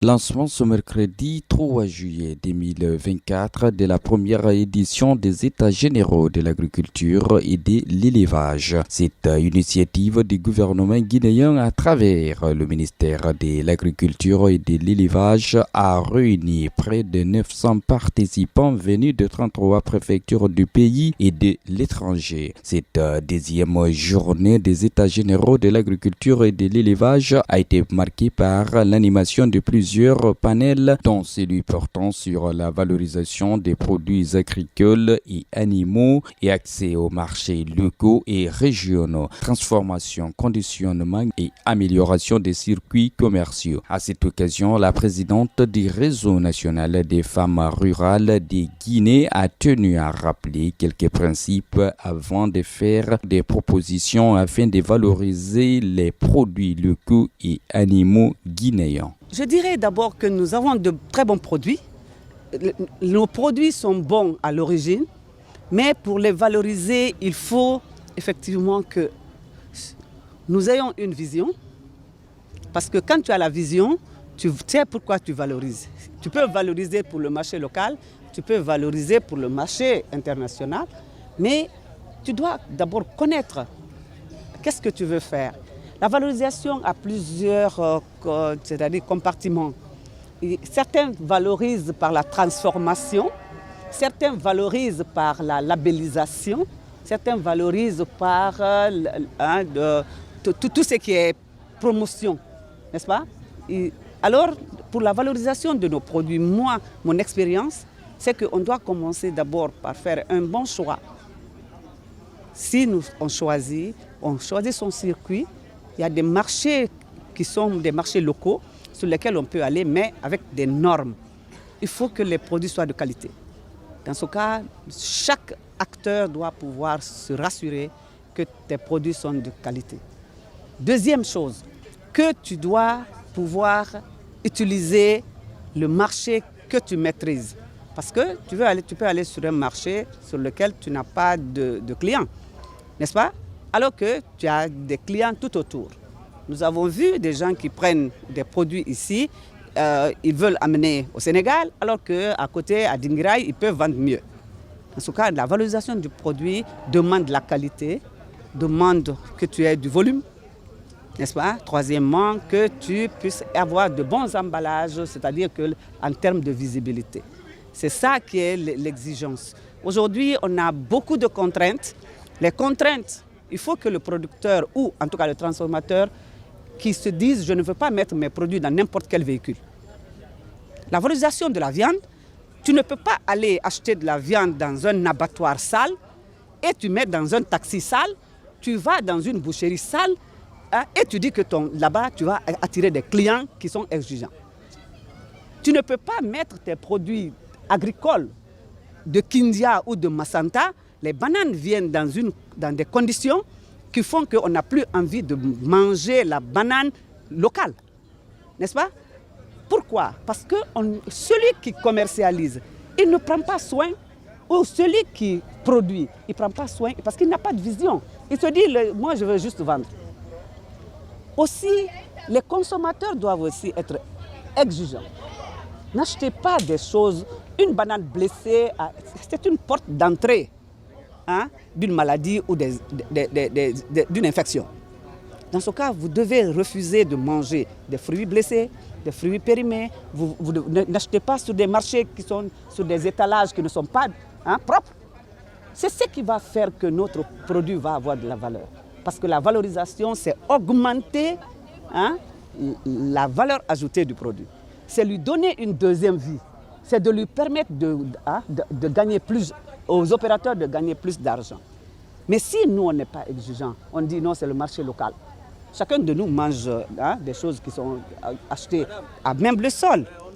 Lancement ce mercredi 3 juillet 2024 de la première édition des États généraux de l'agriculture et de l'élevage. Cette initiative du gouvernement guinéen à travers le ministère de l'Agriculture et de l'Élevage a réuni près de 900 participants venus de 33 préfectures du pays et de l'étranger. Cette deuxième journée des États généraux de l'agriculture et de l'élevage a été marquée par l'animation de plusieurs panels, dont celui portant sur la valorisation des produits agricoles et animaux et accès aux marchés locaux et régionaux, transformation, conditionnement et amélioration des circuits commerciaux. À cette occasion, la présidente du réseau national des femmes rurales de Guinée a tenu à rappeler quelques principes avant de faire des propositions afin de valoriser les produits locaux et animaux guinéens. Je dirais d'abord que nous avons de très bons produits. Nos produits sont bons à l'origine, mais pour les valoriser, il faut effectivement que nous ayons une vision. Parce que quand tu as la vision, tu sais pourquoi tu valorises. Tu peux valoriser pour le marché local, tu peux valoriser pour le marché international, mais tu dois d'abord connaître qu'est-ce que tu veux faire. La valorisation a plusieurs compartiments. Certains valorisent par la transformation, certains valorisent par la labellisation, certains valorisent par tout ce qui est promotion, n'est-ce pas? Alors, pour la valorisation de nos produits, mon expérience, c'est qu'on doit commencer d'abord par faire un bon choix. Si on choisit son circuit. Il y a des marchés qui sont des marchés locaux sur lesquels on peut aller, mais avec des normes. Il faut que les produits soient de qualité. Dans ce cas, chaque acteur doit pouvoir se rassurer que tes produits sont de qualité. Deuxième chose, que tu dois pouvoir utiliser le marché que tu maîtrises. Parce que tu peux aller sur un marché sur lequel tu n'as pas de clients, n'est-ce pas? Alors que tu as des clients tout autour. Nous avons vu des gens qui prennent des produits ici, ils veulent amener au Sénégal, alors qu'à côté, à Dinguiraï, ils peuvent vendre mieux. En ce cas, la valorisation du produit demande la qualité, demande que tu aies du volume, n'est-ce pas? Troisièmement, que tu puisses avoir de bons emballages, c'est-à-dire en termes de visibilité. C'est ça qui est l'exigence. Aujourd'hui, on a beaucoup de contraintes. Les contraintes, il faut que le producteur ou en tout cas le transformateur qui se dise « je ne veux pas mettre mes produits dans n'importe quel véhicule ». La valorisation de la viande, tu ne peux pas aller acheter de la viande dans un abattoir sale et tu mets dans un taxi sale, tu vas dans une boucherie sale et tu dis que là-bas tu vas attirer des clients qui sont exigeants. Tu ne peux pas mettre tes produits agricoles de Kindia ou de Massanta. Les bananes viennent dans des conditions qui font qu'on n'a plus envie de manger la banane locale. N'est-ce pas? Pourquoi? Parce que celui qui commercialise, il ne prend pas soin, ou celui qui produit, il ne prend pas soin parce qu'il n'a pas de vision. Il se dit, moi je veux juste vendre. Aussi, les consommateurs doivent aussi être exigeants. N'achetez pas des choses, une banane blessée, c'est une porte d'entrée d'une maladie ou d'une infection. Dans ce cas, vous devez refuser de manger des fruits blessés, des fruits périmés. Vous n'achetez pas sur des marchés qui sont sur des étalages qui ne sont pas propres. C'est ce qui va faire que notre produit va avoir de la valeur. Parce que la valorisation, c'est augmenter la valeur ajoutée du produit. C'est lui donner une deuxième vie. C'est de lui permettre de gagner plus, aux opérateurs de gagner plus d'argent. Mais si nous, on n'est pas exigeants, on dit non, c'est le marché local. Chacun de nous mange des choses qui sont achetées à même le sol.